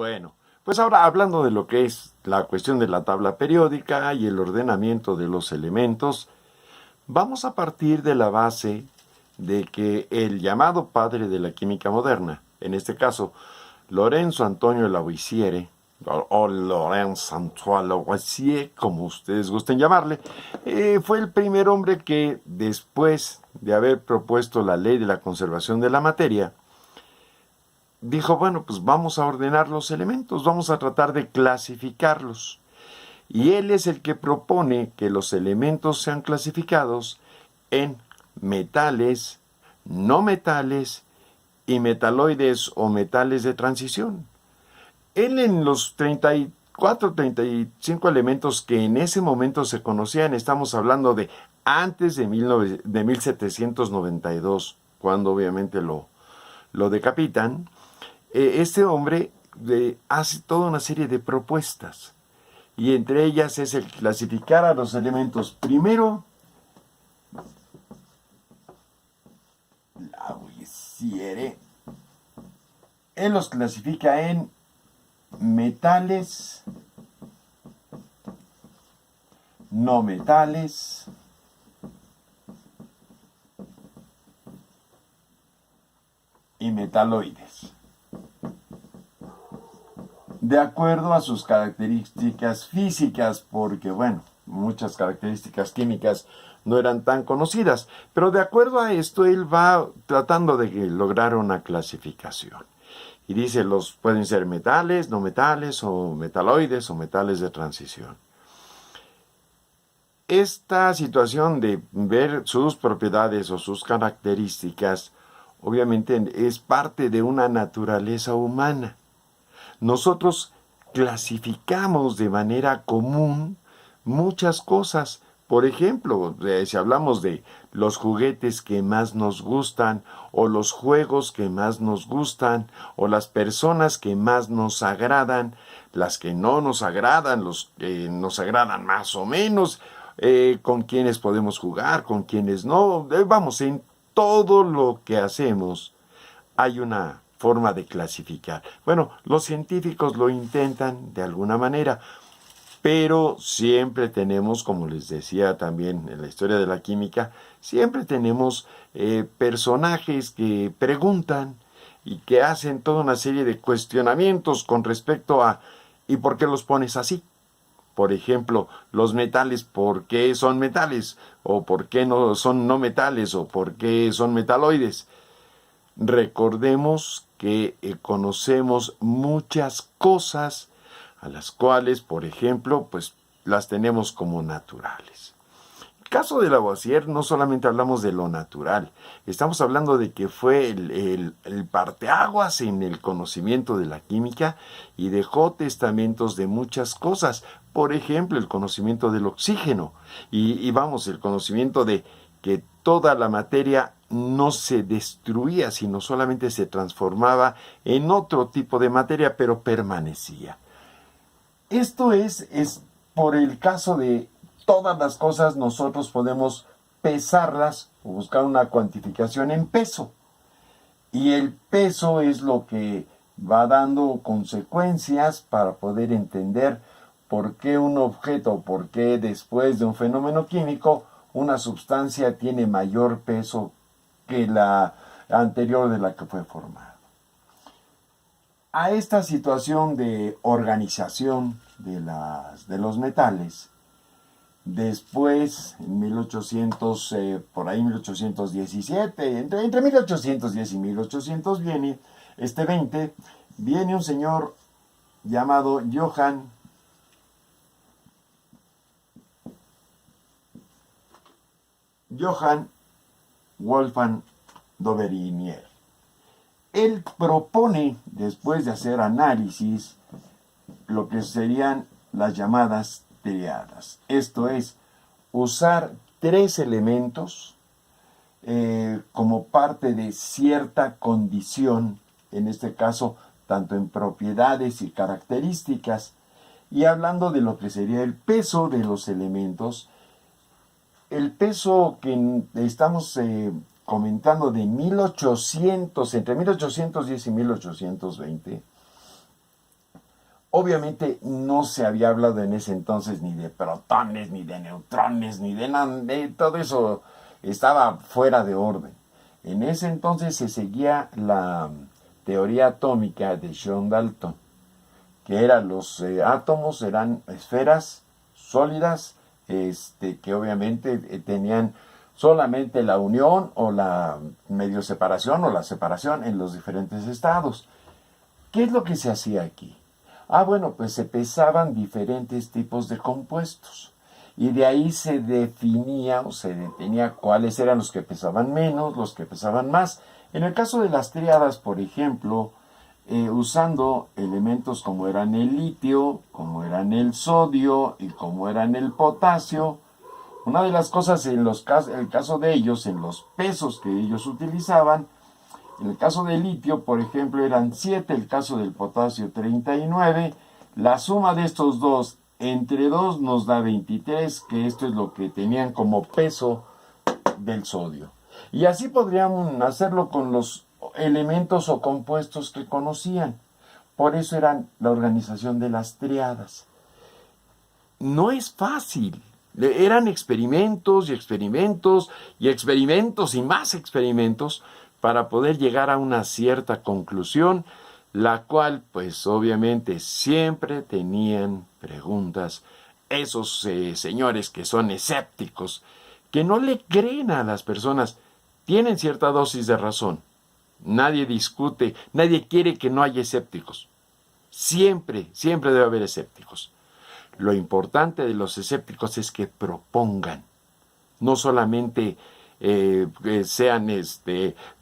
Bueno, pues ahora hablando de lo que es la cuestión de la tabla periódica y el ordenamiento de los elementos, vamos a partir de la base de que el llamado padre de la química moderna, en este caso Lorenzo Antonio Lavoisier, o Lorenz Antoine Lavoisier, como ustedes gusten llamarle, fue el primer hombre que, después de haber propuesto la ley de la conservación de la materia, dijo, bueno, pues vamos a ordenar los elementos, vamos a tratar de clasificarlos. Y él es el que propone que los elementos sean clasificados en metales, no metales y metaloides o metales de transición. Él en los 34, 35 elementos que en ese momento se conocían, estamos hablando de antes de 1792, cuando obviamente lo decapitan, este hombre hace toda una serie de propuestas. Y entre ellas es el clasificar a los elementos. Primero, Lavoisier, él los clasifica en metales, no metales, y metaloides, de acuerdo a sus características físicas, porque bueno, muchas características químicas no eran tan conocidas, pero de acuerdo a esto él va tratando de lograr una clasificación. Y dice, los pueden ser metales, no metales, o metaloides, o metales de transición. Esta situación de ver sus propiedades o sus características, obviamente es parte de una naturaleza humana. Nosotros clasificamos de manera común muchas cosas. Por ejemplo, si hablamos de los juguetes que más nos gustan, o los juegos que más nos gustan, o las personas que más nos agradan, las que no nos agradan, los que nos agradan más o menos, con quienes podemos jugar, con quienes no. Vamos, en todo lo que hacemos hay una forma de clasificar. Bueno, los científicos lo intentan de alguna manera, pero siempre tenemos, como les decía también en la historia de la química, siempre tenemos personajes que preguntan y que hacen toda una serie de cuestionamientos con respecto a ¿y por qué los pones así? Por ejemplo, los metales, ¿por qué son metales? ¿O por qué no son no metales? ¿O por qué son metaloides? Recordemos que conocemos muchas cosas a las cuales, por ejemplo, pues las tenemos como naturales. En el caso de Lavoisier no solamente hablamos de lo natural, estamos hablando de que fue el parteaguas en el conocimiento de la química y dejó testamentos de muchas cosas. Por ejemplo, el conocimiento del oxígeno y vamos, el conocimiento de que toda la materia no se destruía, sino solamente se transformaba en otro tipo de materia, pero permanecía. Esto es por el caso de todas las cosas, nosotros podemos pesarlas o buscar una cuantificación en peso. Y el peso es lo que va dando consecuencias para poder entender por qué un objeto, por qué después de un fenómeno químico, una sustancia tiene mayor peso que la anterior de la que fue formada. A esta situación de organización de los metales, después, en 1800, por ahí 1817, entre 1810 y 1800 viene un señor llamado Johann Wolfgang Döbereiner. Él propone, después de hacer análisis, lo que serían las llamadas triadas. Esto es, usar 3 elementos como parte de cierta condición, en este caso, tanto en propiedades y características, y hablando de lo que sería el peso de los elementos, el peso que estamos comentando de 1800, entre 1810 y 1820, Obviamente no se había hablado en ese entonces ni de protones, ni de neutrones, ni de nada, de todo eso estaba fuera de orden. En ese entonces se seguía la teoría atómica de John Dalton, que eran los átomos, eran esferas sólidas, que obviamente tenían solamente la unión o la medio separación o la separación en los diferentes estados. ¿Qué es lo que se hacía aquí? Bueno, pues se pesaban diferentes tipos de compuestos y de ahí se definía o se detenía cuáles eran los que pesaban menos, los que pesaban más. En el caso de las tríadas, por ejemplo, usando elementos como eran el litio, como eran el sodio y como eran el potasio, una de las cosas en el caso de ellos, en los pesos que ellos utilizaban, en el caso del litio, por ejemplo, eran 7, el caso del potasio 39. La suma de estos dos entre 2 nos da 23, que esto es lo que tenían como peso del sodio. Y así podríamos hacerlo con los elementos o compuestos que conocían. Por eso eran la organización de las triadas. No es fácil. Eran experimentos y experimentos y experimentos y más experimentos para poder llegar a una cierta conclusión, la cual pues obviamente siempre tenían preguntas. Esos señores que son escépticos, que no le creen a las personas, tienen cierta dosis de razón. Nadie discute, nadie quiere que no haya escépticos. Siempre, siempre debe haber escépticos. Lo importante de los escépticos es que propongan, no solamente sean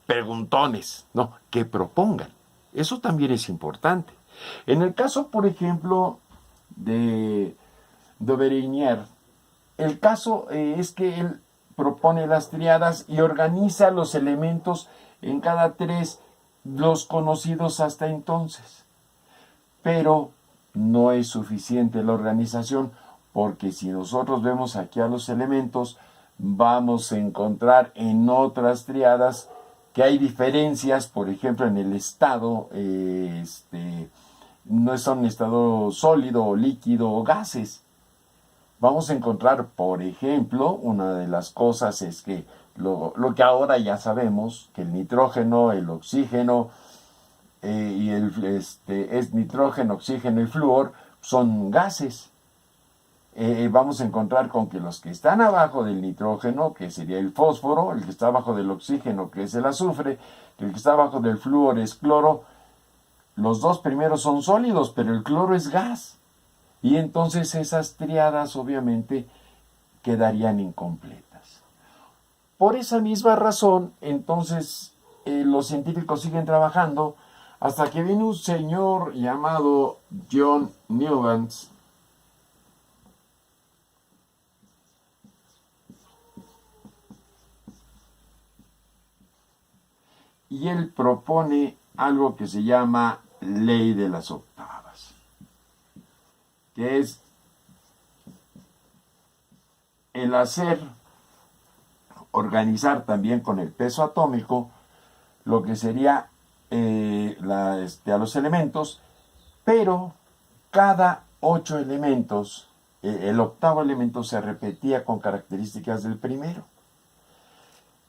preguntones, no, que propongan. Eso también es importante. En el caso, por ejemplo, de Beringher, el caso es que él propone las triadas y organiza los elementos en cada 3, los conocidos hasta entonces. Pero no es suficiente la organización, porque si nosotros vemos aquí a los elementos, vamos a encontrar en otras triadas que hay diferencias, por ejemplo, en el estado, no es un estado sólido o líquido o gases. Vamos a encontrar, por ejemplo, una de las cosas es que lo que ahora ya sabemos, que el nitrógeno, el oxígeno, y es nitrógeno, oxígeno y flúor, son gases. Vamos a encontrar con que los que están abajo del nitrógeno, que sería el fósforo, el que está abajo del oxígeno, que es el azufre, el que está abajo del flúor es cloro, los dos primeros son sólidos, pero el cloro es gas. Y entonces esas triadas obviamente quedarían incompletas. Por esa misma razón, entonces los científicos siguen trabajando hasta que viene un señor llamado John Newlands, y él propone algo que se llama ley de las octavas, que es el organizar también con el peso atómico lo que sería a los elementos, pero cada 8 elementos, el octavo elemento se repetía con características del primero.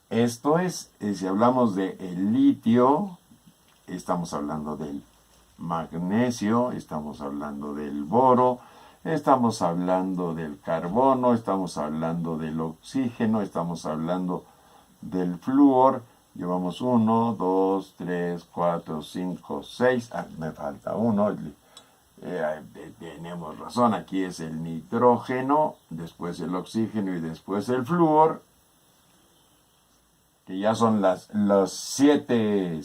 Esto es, si hablamos del litio, estamos hablando del magnesio, estamos hablando del boro, estamos hablando del carbono, estamos hablando del oxígeno, estamos hablando del flúor. Llevamos 1, 2, 3, 4, 5, 6. Me falta uno. Tenemos razón, aquí es el nitrógeno, después el oxígeno y después el flúor, que ya son las 7,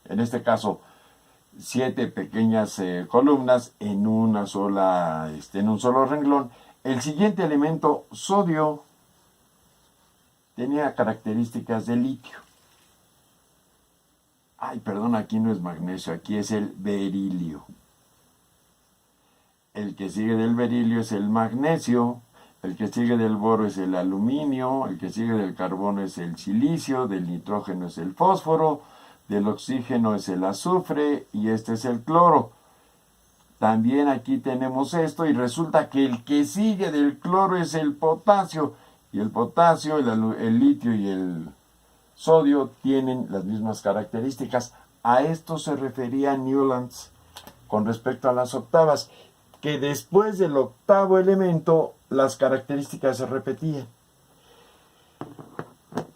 en este caso, 7 pequeñas columnas en una sola, en un solo renglón. El siguiente elemento, sodio, tenía características de litio. Perdón, aquí no es magnesio, aquí es el berilio. El que sigue del berilio es el magnesio, el que sigue del boro es el aluminio, el que sigue del carbono es el silicio, del nitrógeno es el fósforo, del oxígeno es el azufre y este es el cloro. También aquí tenemos esto y resulta que el que sigue del cloro es el potasio. Y el potasio, el litio y el sodio tienen las mismas características. A esto se refería Newlands con respecto a las octavas, que después del octavo elemento las características se repetían.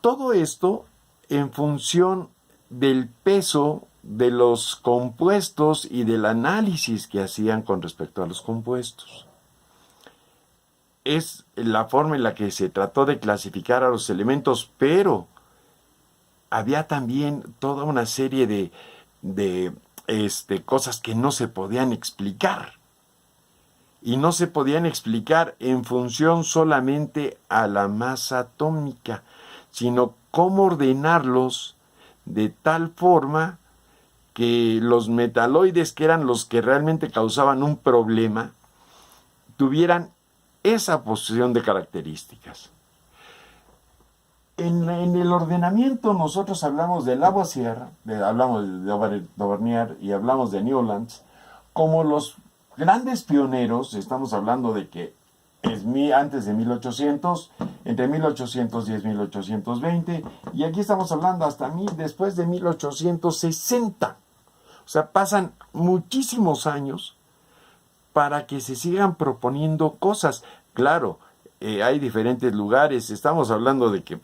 Todo esto en función del peso de los compuestos y del análisis que hacían con respecto a los compuestos. Es la forma en la que se trató de clasificar a los elementos, pero había también toda una serie de cosas que no se podían explicar. Y no se podían explicar en función solamente a la masa atómica, sino cómo ordenarlos de tal forma que los metaloides, que eran los que realmente causaban un problema, tuvieran esa posición de características. En el ordenamiento nosotros hablamos de Lavoisier, hablamos de Dauvergne y hablamos de Newlands como los grandes pioneros. Estamos hablando de que es antes de 1800, entre 1810 y 1820, y aquí estamos hablando hasta después de 1860. O sea, pasan muchísimos años para que se sigan proponiendo cosas. Claro, hay diferentes lugares. Estamos hablando de que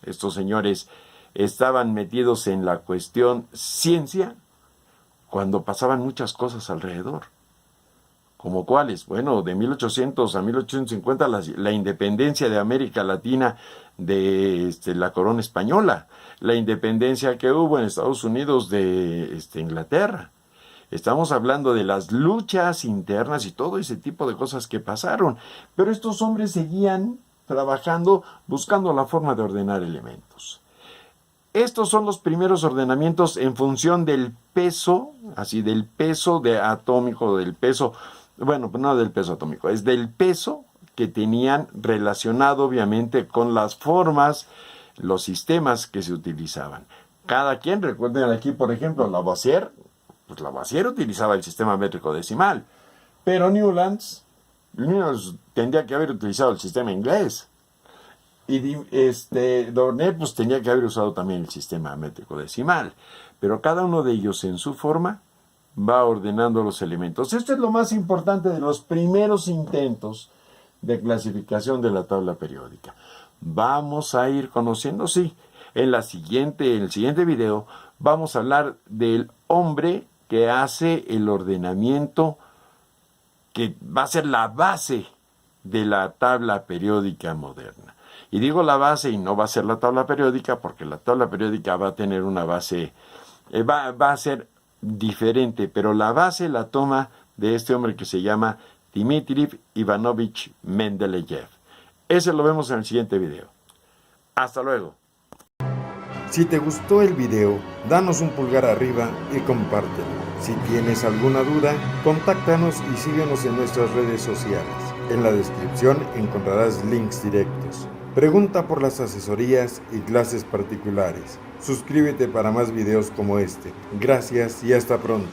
estos señores estaban metidos en la cuestión ciencia cuando pasaban muchas cosas alrededor. ¿Como cuáles? Bueno, de 1800 a 1850 la independencia de América Latina de la corona española, la independencia que hubo en Estados Unidos de Inglaterra. Estamos hablando de las luchas internas y todo ese tipo de cosas que pasaron. Pero estos hombres seguían trabajando, buscando la forma de ordenar elementos. Estos son los primeros ordenamientos en función del peso, así del peso atómico, del peso, bueno, no del peso atómico, es del peso que tenían relacionado obviamente con las formas, los sistemas que se utilizaban. Cada quien, recuerden aquí por ejemplo Lavoisier, pues Lavoisier utilizaba el sistema métrico decimal, pero Newlands tendría que haber utilizado el sistema inglés. Y Dauvergne pues tenía que haber usado también el sistema métrico decimal. Pero cada uno de ellos en su forma va ordenando los elementos. Esto es lo más importante de los primeros intentos de clasificación de la tabla periódica. Vamos a ir conociendo, sí. En el siguiente video vamos a hablar del hombre que hace el ordenamiento que va a ser la base de la tabla periódica moderna. Y digo la base y no va a ser la tabla periódica porque la tabla periódica va a tener una base, va a ser diferente, pero la base la toma de este hombre que se llama Dmitrij Ivanovich Mendeleev. Ese lo vemos en el siguiente video. Hasta luego. Si te gustó el video, danos un pulgar arriba y compártelo. Si tienes alguna duda, contáctanos y síguenos en nuestras redes sociales. En la descripción encontrarás links directos. Pregunta por las asesorías y clases particulares. Suscríbete para más videos como este. Gracias y hasta pronto.